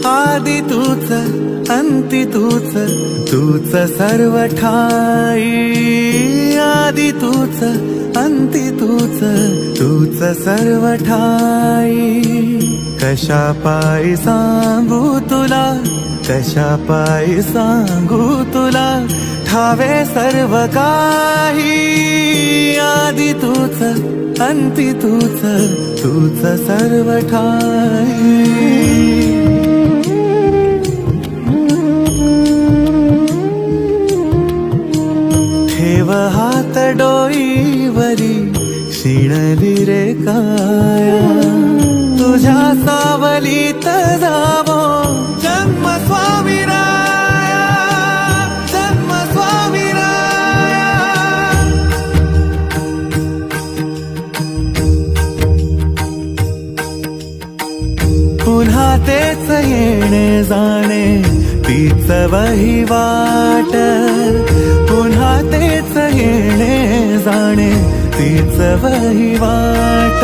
आदि तूच अंती तूच, तूच सर्व ठाई। आदि तूच अंती तूच, तूच सर्व ठाई। कशा पायी सांगू तुला, कशा पायी सांगू तुला, ठावे सर्व काही। आदि तूच अंती तूच, तूच सर्व ठाई। ठेव हात डोईवरी, शिणली रे काया, तुझ्या सावलीत जावो जन्म स्वामीराया, जन्म स्वामीराया। पुन्हा तेच येणे जाणे, तीच वहिवाट। पुन्हा तेच येणे जाणे, तीच वहिवाट।